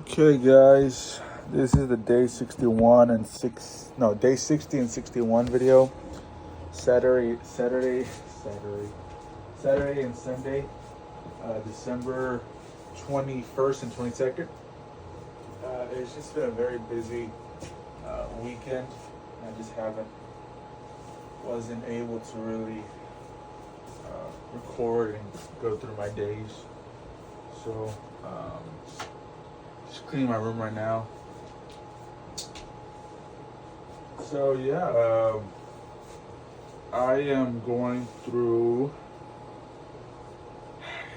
Okay, guys, this is the day 61 and day 60 and 61 video. Saturday and Sunday, December 21st and 22nd. It's just been a very busy weekend. I just wasn't able to really record and go through my days. So, just cleaning my room right now. So yeah, I am going through.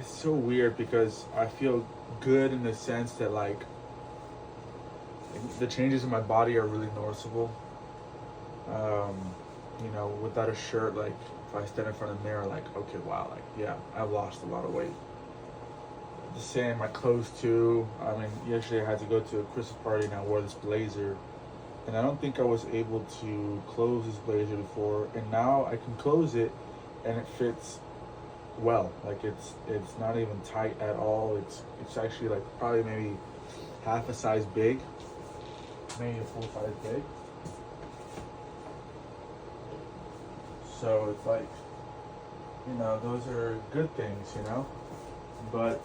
It's so weird because I feel good in the sense that like the changes in my body are really noticeable. Without a shirt, like if I stand in front of the mirror, like okay, wow, like yeah, I've lost a lot of weight. The same, my clothes too. I mean, yesterday I had to go to a Christmas party and I wore this blazer. And I don't think I was able to close this blazer before. And now I can close it and it fits well. Like it's not even tight at all. It's actually like probably maybe half a size big. Maybe a full size big. So it's like, those are good things, But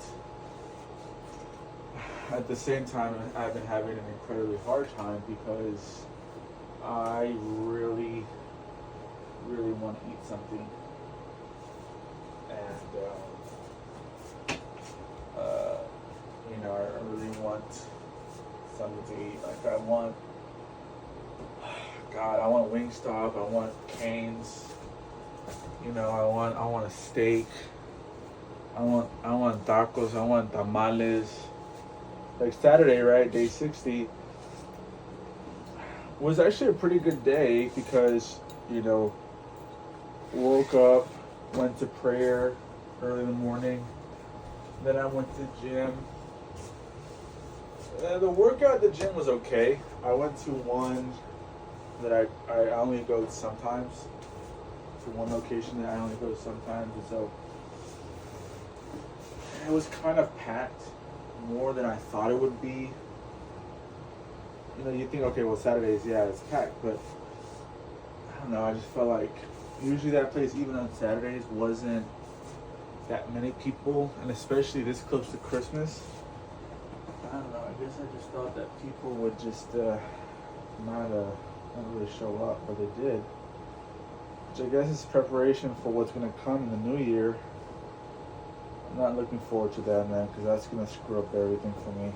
at the same time, I've been having an incredibly hard time because I really, really want to eat something, and I really want something to eat. Like I want Wingstop. I want Cane's. I want a steak. I want tacos. I want tamales. Like Saturday, right? Day 60 was actually a pretty good day because, woke up, went to prayer early in the morning. Then I went to gym. The workout at the gym was okay. I went to one that I only go sometimes. To one location that I only go sometimes. And so it was kind of packed. More than I thought it would be. You think, okay, well, Saturdays, yeah, it's packed, but I don't know, I just felt like usually that place, even on Saturdays, wasn't that many people, and especially this close to Christmas. I don't know, I guess I just thought that people would just not really show up, but they did. Which I guess is preparation for what's going to come in the new year. I'm not looking forward to that, man, because that's going to screw up everything for me.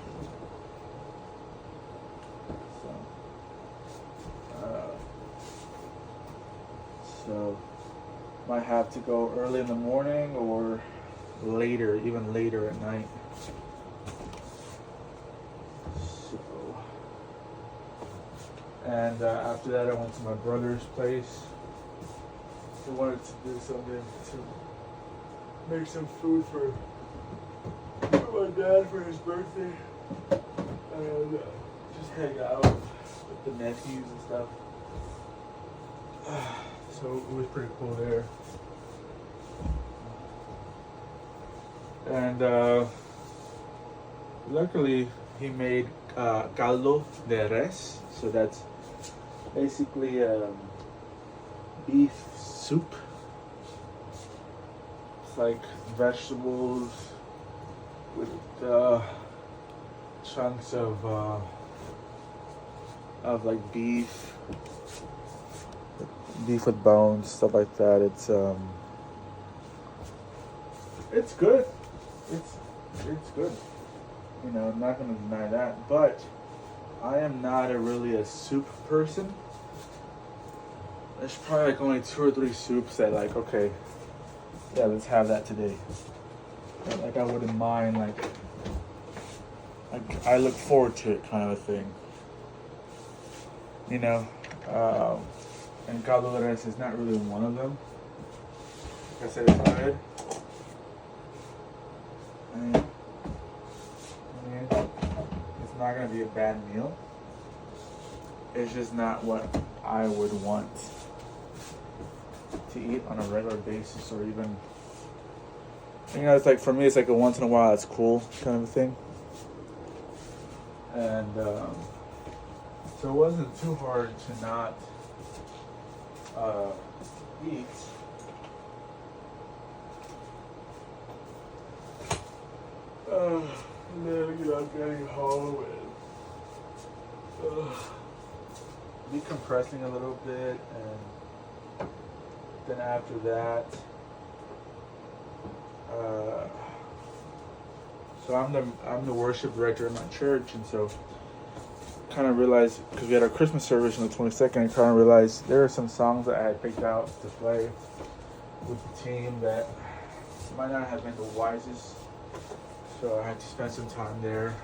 So, might have to go early in the morning or later, even later at night. So, and after that, I went to my brother's place. He wanted to do something to make some food for my dad for his birthday, and just hang out with the nephews and stuff. So it was pretty cool there. And luckily he made caldo de res, so that's basically beef soup. It's like vegetables with chunks of like beef with bones, stuff like that. It's good. It's good. I'm not gonna deny that. But I am not really a soup person. There's probably like only 2 or 3 soups that like, okay, yeah, let's have that today. Like I wouldn't mind, like I look forward to it kind of a thing. And caldo de res is not really one of them. Like I said, it's good. I mean, it's not gonna be a bad meal. It's just not what I would want to eat on a regular basis, or even, it's like, for me, it's like a once in a while, it's cool kind of a thing. And so it wasn't too hard to not eat. And then, getting home and decompressing a little bit, and then after that, so I'm the worship director at my church, and so kind of realized, because we had our Christmas service on the 22nd, I kind of realized there are some songs that I had picked out to play with the team that might not have been the wisest. So I had to spend some time there.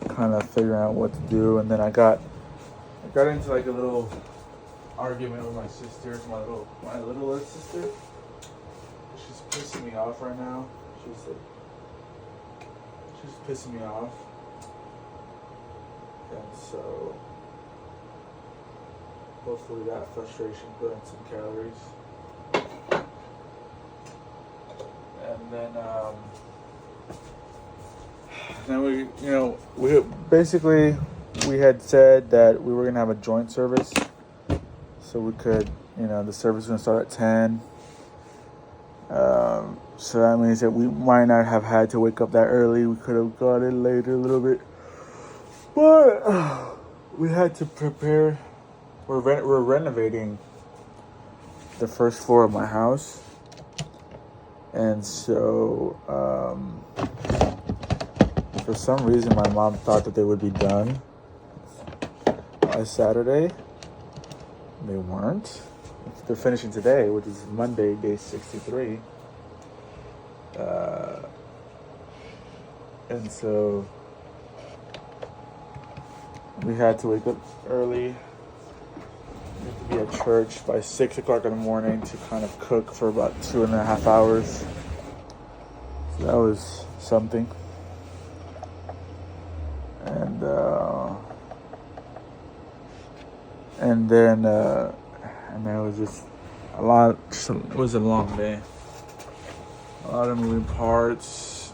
Kind of figuring out what to do, and then I got into like a little argument with my sister, my littlest sister. She's pissing me off right now. She's pissing me off, and so hopefully that frustration burns some calories. And then we had said that we were gonna have a joint service, so we could, the service was gonna start at 10. So that means that we might not have had to wake up that early. We could have got in later a little bit, but we had to prepare. We're renovating the first floor of my house, and so for some reason my mom thought that they would be done by Saturday. They weren't. They're finishing today, which is Monday, day 63. And so we had to wake up early. We had to be at church by 6 o'clock in the morning to kind of cook for about 2.5 hours. So that was something. And then it was just a lot. It was a long day. A lot of moving parts.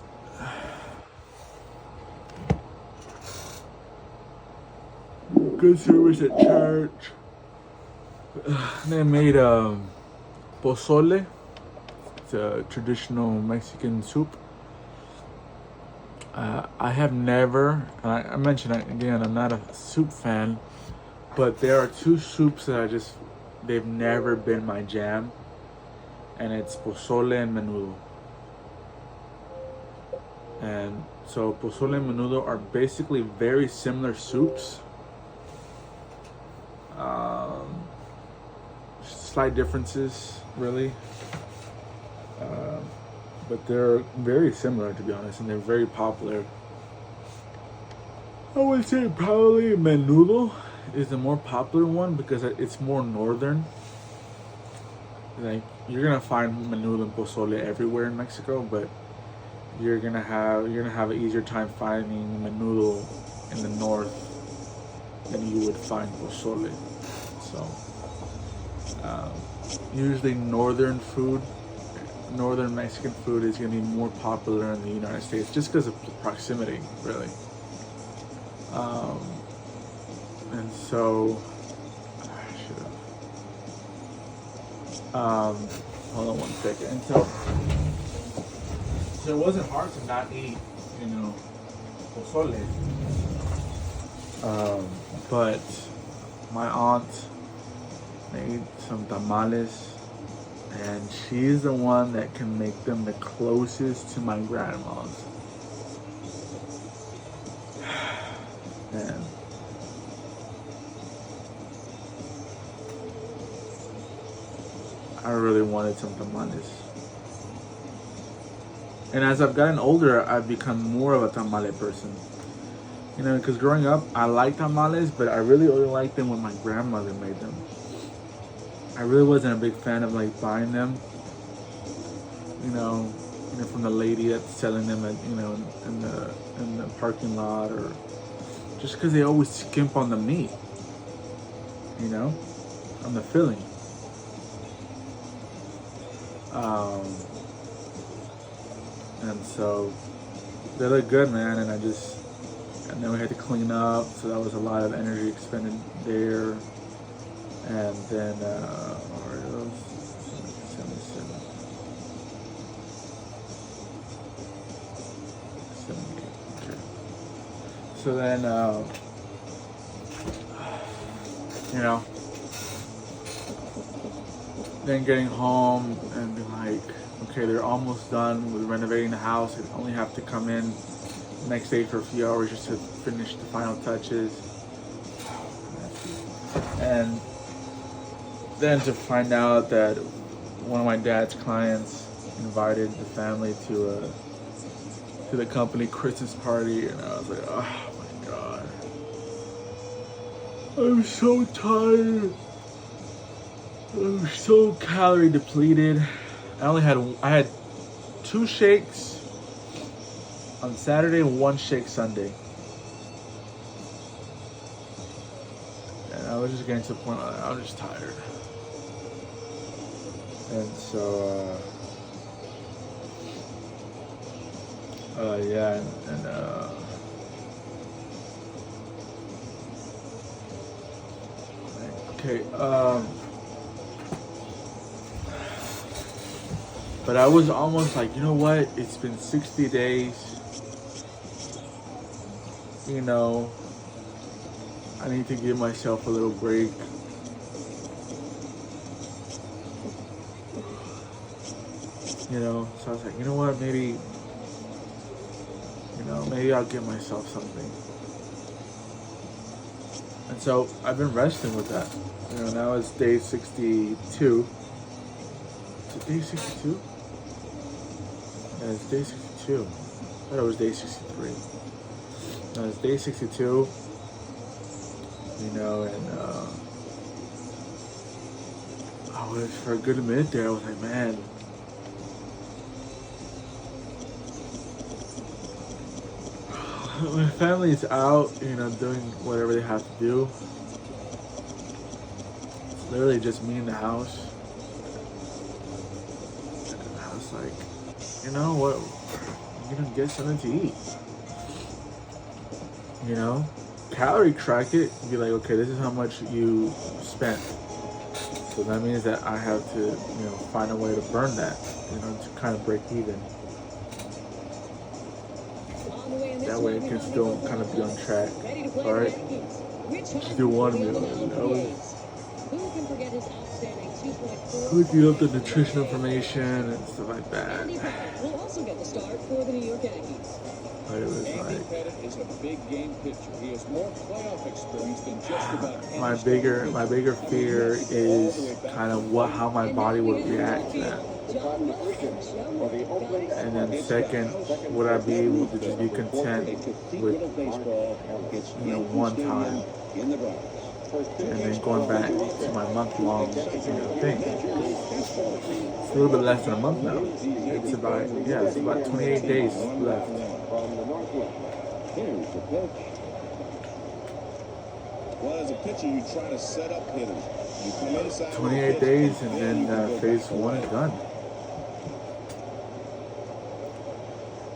Good service at church. They made pozole. It's a traditional Mexican soup. I have never, I mentioned again, I'm not a soup fan, but there are two soups that they've never been my jam, and it's pozole and menudo. And so pozole and menudo are basically very similar soups. Slight differences, really. But they're very similar, to be honest, and they're very popular. I would say probably menudo is the more popular one because it's more northern. Like, you're gonna find menudo and pozole everywhere in Mexico, but you're gonna have an easier time finding menudo in the north than you would find pozole. So usually northern Mexican food is going to be more popular in the United States just because of the proximity, really. And so, I should have. Hold on one second. And so it wasn't hard to not eat, pozole. But my aunt made some tamales. And she's the one that can make them the closest to my grandma's. And I really wanted some tamales. And as I've gotten older, I've become more of a tamale person. Because growing up, I liked tamales, but I really only liked them when my grandmother made them. I really wasn't a big fan of buying them, from the lady that's selling them at, in the parking lot, or just because they always skimp on the meat, on the filling. And so they look good, man. And then we had to clean up, so that was a lot of energy expended there. And then what are those? 77, 78. Okay. So then, you know, then getting home and being like, okay, they're almost done with renovating the house. They only have to come in the next day for a few hours just to finish the final touches. And then to find out that one of my dad's clients invited the family to the company Christmas party, and I was like, oh my God, I'm so tired. I'm so calorie depleted. I had 2 shakes on Saturday and 1 shake Sunday. And I was just getting to the point where I was just tired. And so, yeah, okay, but I was almost like, you know what? It's been 60 days. You know, I need to give myself a little break. You know, so I was like, you know what? Maybe I'll give myself something. And so I've been resting with that. You know, now it's day 62. Is it day 62? Yeah, it's day 62. I thought it was day 63. No, it's day 62. You know, and I was, for a good minute there, I was like, man, my family's out, you know, doing whatever they have to do. It's literally just me in the house. And I was like, you know what? I'm gonna get something to eat. You know, calorie track it. Be like, okay, this is how much you spent. So that means that I have to, you know, find a way to burn that, you know, to kind of break even. That way it can still kind of be on track. Alright? Just do one meal, you know? Looking up the nutrition information and stuff like that. But it was like, my bigger fear is kind of how my body would react to that. And then second, would I be able to just be content with, you know, one time, and then going back to my month-long, you know, thing. It's a little bit less than a month now. It's about 28 days left. Well, as a pitcher, you try to set up hitters. You come inside 28 days, and then phase 1 is done.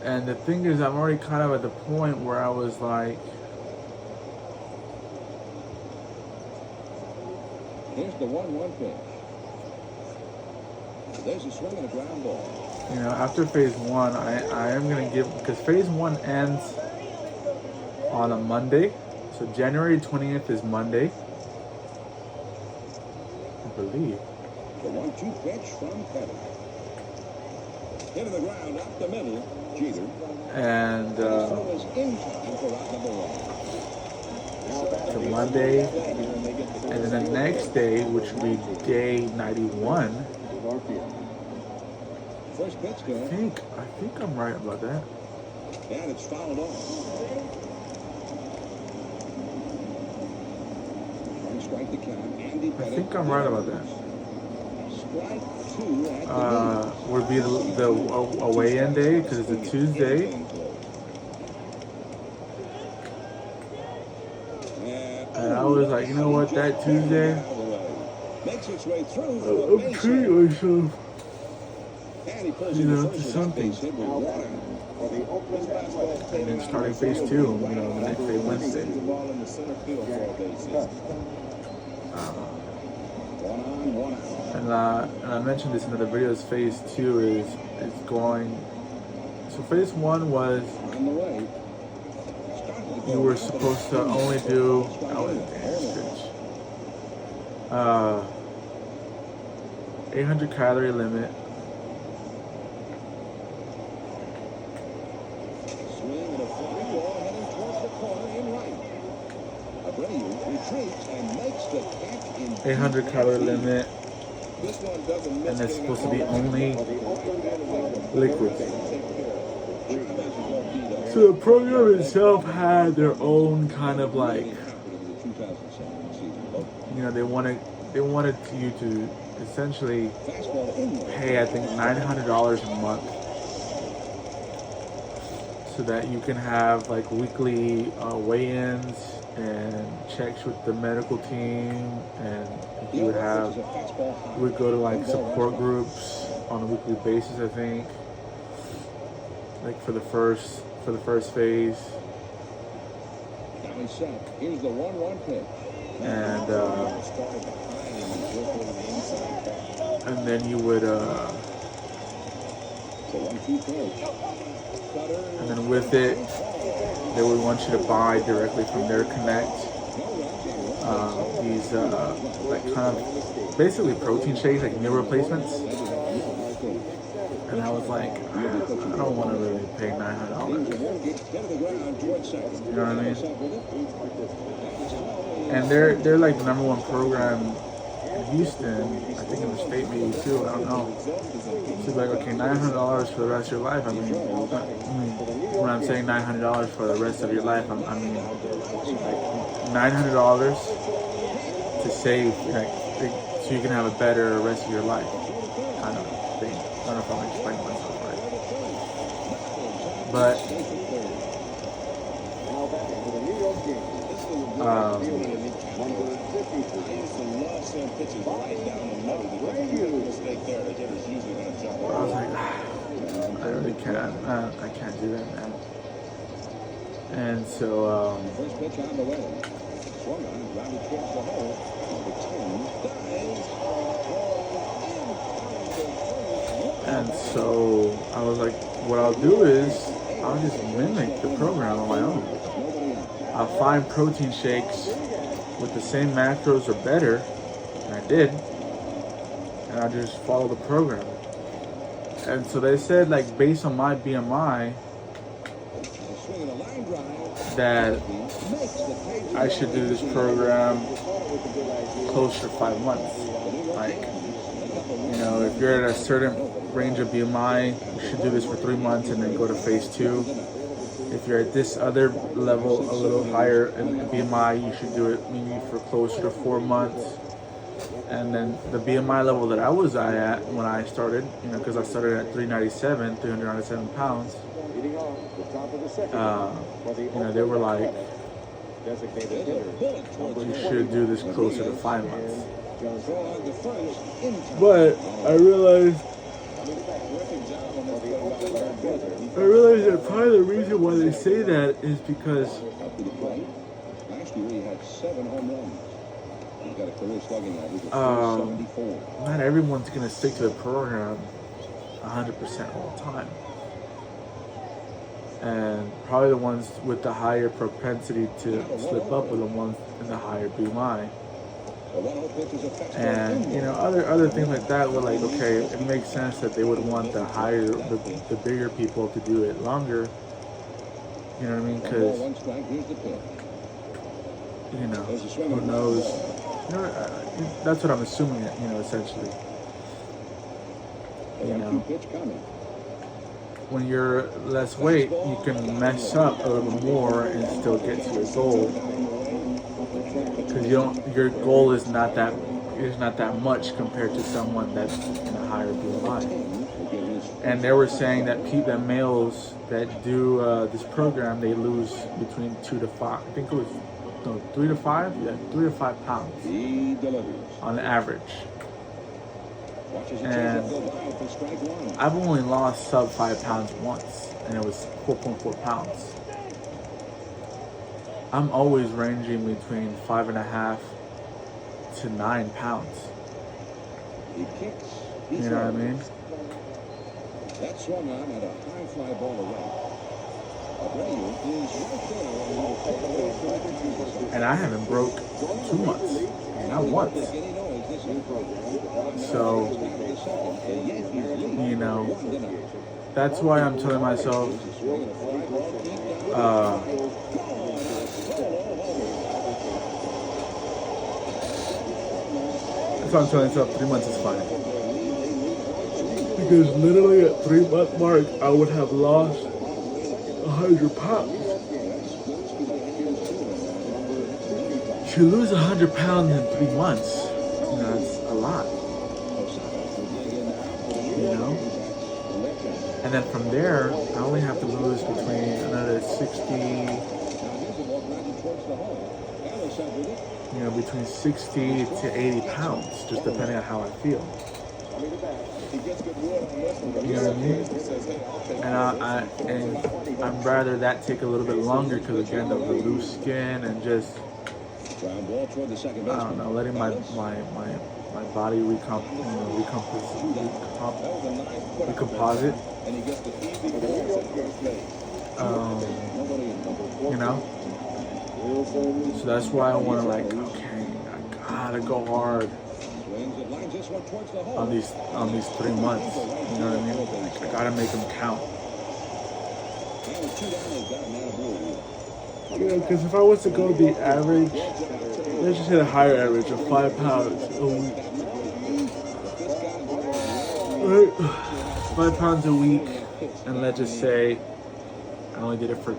And the thing is, I'm already kind of at the point where I was like, here's the 1-1 pitch. There's a swing and a ground ball. you know, after phase 1, I am going to give, because phase 1 ends on a Monday. So January 20th is Monday, I believe. The 1-2 pitch from Pettit. Into the ground, up the middle, Jeter. And so Monday, and then the next day, which would be day 91. First pitch I think I'm right about that. And it's fouled off. Strike the count. Andy Pettit. I think I'm right about that. Strike 2 at the would be the away-in day, because it's a Tuesday. And I was like, you know what, that Tuesday, makes its way through. I'm treating myself. And he pulls You in know, the first just with that something. base hit with one out. And then starting phase 2, you know, the next day, Wednesday. The ball in the center field for a base hit. One on, one out. And I mentioned this in the videos. Phase 2 is going. So phase 1 was On the way. you were supposed to only do 800 calorie limit. Swing and a fly ball heading towards the corner in right. Abreu retreats and makes the catch in 800 calorie limit, This one doesn't miss and it's getting supposed to be a only home liquids. run. So the program itself had their own kind of like, you know, they wanted you to essentially pay, I think, $900 a month, so that you can have like weekly weigh-ins and checks with the medical team, and you would go to like support groups on a weekly basis, I think, like for the first phase. Now he's set. Here's the 1-1 pitch. And then you would and then with it, they would want you to buy directly from their Connect these like kind of basically protein shakes, like meal replacements. And I was like, I don't want to really pay $900. You know what I mean? And they're like the #1 program in Houston, I think in the state maybe too, I don't know. So like, okay, $900 for the rest of your life. I mean, when I'm saying $900 for the rest of your life, I mean like $900 to save, like, so you can have a better rest of your life, kind of thing. I don't know if I'm explaining myself right, but I was like, I really can't. I can't do that, man. And so, First pitch on the way. Swung on, grounded towards the hole. and so I was like, what I'll do is I'll just mimic the program on my own. I'll find protein shakes with the same macros or better, and I did, and I just follow the program. And so they said, like, based on my BMI, that I should do this program closer to 5 months. Like, you know, if you're at a certain range of BMI, you should do this for 3 months and then go to phase 2. If you're at this other level, a little higher in BMI, you should do it maybe for closer to 4 months. And then the BMI level that I was at when I started, you know, because I started at 397 pounds, you know, they were like, you should do this closer to 5 months. But I realized that part of the reason why they say that is because last year he had 7 home runs. He's got a career slugging average of 474. not everyone's going to stick to the program 100% all the time. And probably the ones with the higher propensity to slip up are the ones in the higher BMI. And, you know, other things like that were like, okay, it makes sense that they would want the bigger people to do it longer. You know what I mean? Because, you know, who knows? You know, that's what I'm assuming, you know, essentially. You know, when you're less weight, you can mess up a little more and still get to your goal. Because your goal is not that much compared to someone that's in a higher BMI. And they were saying that males that do this program, they lose between 2 to 5. I think it was 3 to 5. Yeah, 3 to 5 pounds on average. Watches the And changeup go by for strike one. I've only lost sub 5 pounds once, and it was 4.4 pounds. I'm always ranging between 5.5 to 9 pounds. He kicks. He You know what I throws. mean? That swung on at a high fly ball to right. Abreu is right there and will take a little further to this. And I haven't broke 2 months, not once. So, you know, that's why I'm telling myself, that's why I'm telling myself 3 months is fine. Because literally at 3-month mark, I would have lost 100 pounds. To lose 100 pounds in 3 months, you know, that's a lot. You know? And then from there, I only have to lose between another 60, between 60 to 80 pounds, just depending on how I feel. You know what I mean? And I'd rather that take a little bit longer because again of the loose skin and just I don't know, letting my body recomposite. You know? So that's why I want to okay, I gotta go hard on these 3 months. You know what I mean? I gotta make them count. Because if I was to go to the average, let's just hit a higher average of 5 pounds a week. Right? 5 pounds a week, and let's just say I only did it for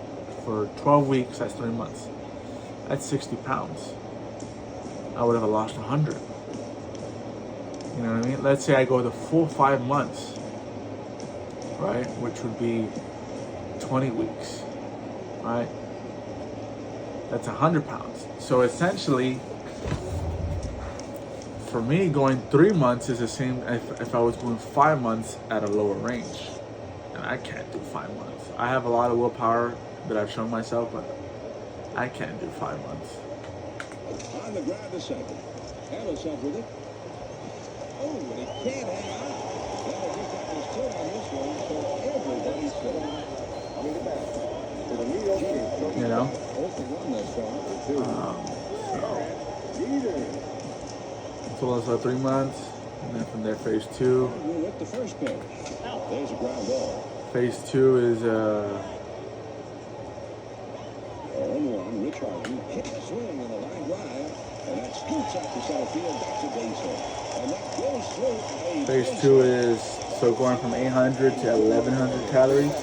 12 weeks, that's 3 months. That's 60 pounds. I would have lost 100. You know what I mean? Let's say I go the full 5 months, right? Which would be 20 weeks, right? That's 100 pounds. So essentially, for me, going 3 months is the same if I was going 5 months at a lower range. And I can't do 5 months. I have a lot of willpower that I've shown myself, but I can't do 5 months. On the ground to second. Hamilton with it. Oh, and he can't hang on. Well, I think that was still on this one, so everybody's safe. You know? So it's like 3 months, and then from there, phase 2. With the first pitch. There's a ground ball. Phase 2 is 0-1, Rich Harden hit the swing in the line drive, and that scoots out to center field. That's a base hit. And that goes through a phase 2 is so going from 800 to 1100 calories.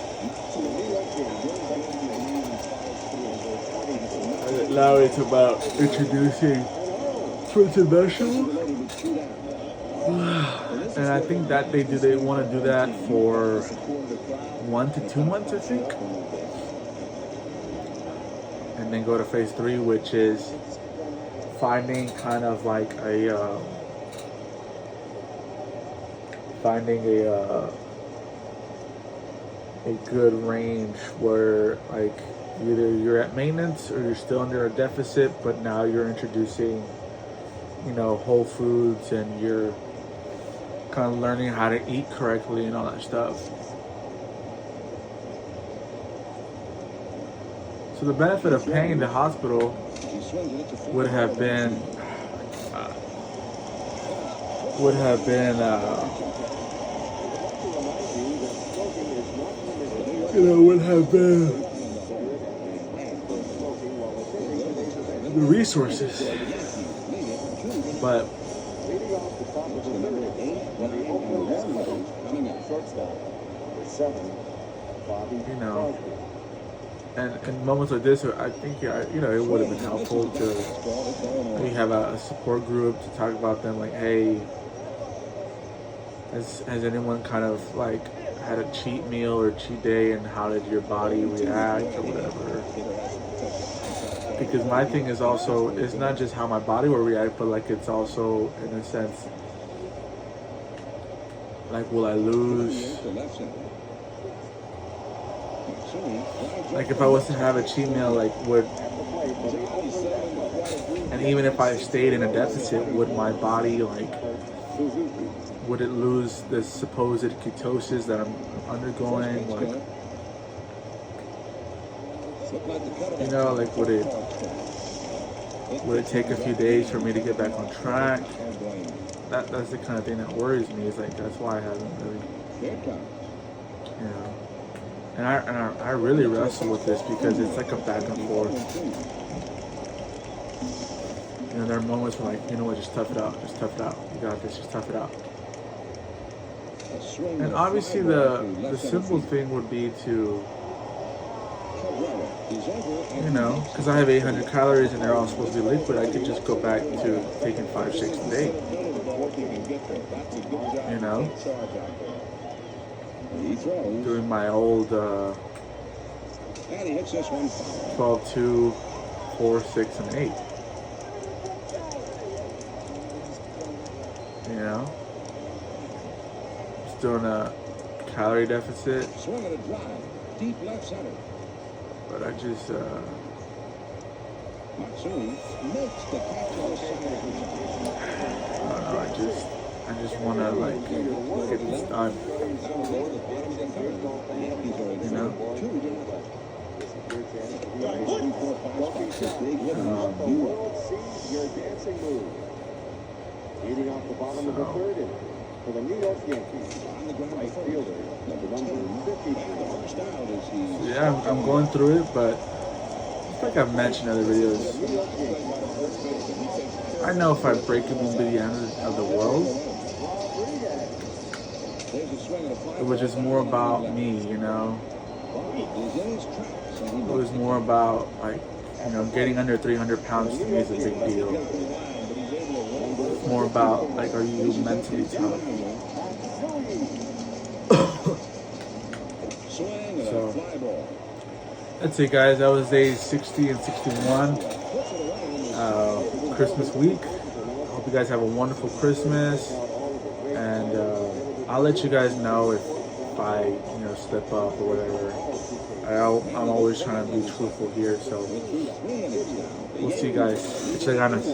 Now it's about introducing fruits and vegetables. And I think that they want to do that for 1 to 2 months, I think. And then go to phase 3, which is finding kind of like a good range where like either you're at maintenance or you're still under a deficit, but now you're introducing, whole foods and you're kind of learning how to eat correctly and all that stuff. So the benefit of paying the hospital would have been the resources, but and in moments like this, I think it would have been helpful to maybe have a support group to talk about them. Like, hey, has anyone kind of like had a cheat meal or cheat day, and how did your body react or whatever? Because my thing is also, it's not just how my body will react, but like it's also in a sense Like, will I lose? Like, if I was to have a cheat meal, like, and even if I stayed in a deficit, would my body, like, would it lose the supposed ketosis that I'm undergoing? Like, you know, like, would it take a few days for me to get back on track? That's the kind of thing that worries me. Is like, that's why I haven't really, you know. And I really wrestle with this because it's like a back and forth. You know, there are moments where, like, you know what, just tough it out, you got this, just tough it out. And obviously the simple thing would be to, you know, because I have 800 calories and they're all supposed to be liquid, I could just go back to taking 5 shakes a day. You know, doing my old 12, 2, 4, 6, and 8. You know, just doing a calorie deficit. But I just, I don't know, I just want to, like, get this done. You know? Leading off the bottom of the third inning for the New York Yankees. On the ground, right fielder, number 53. Yeah, I'm going through it, but it's like I've mentioned in other videos. I know if I break it won't be the end of the world. It was just more about me, you know. It was more about, like, you know, getting under 300 pounds to me is a big deal. More about, like, are you mentally tough? So that's it, guys. That was days 60 and 61. Christmas week. I hope you guys have a wonderful Christmas, and I'll let you guys know if I, you know, slip up or whatever. I'm always trying to be truthful here, so we'll see you guys. Échale ganas.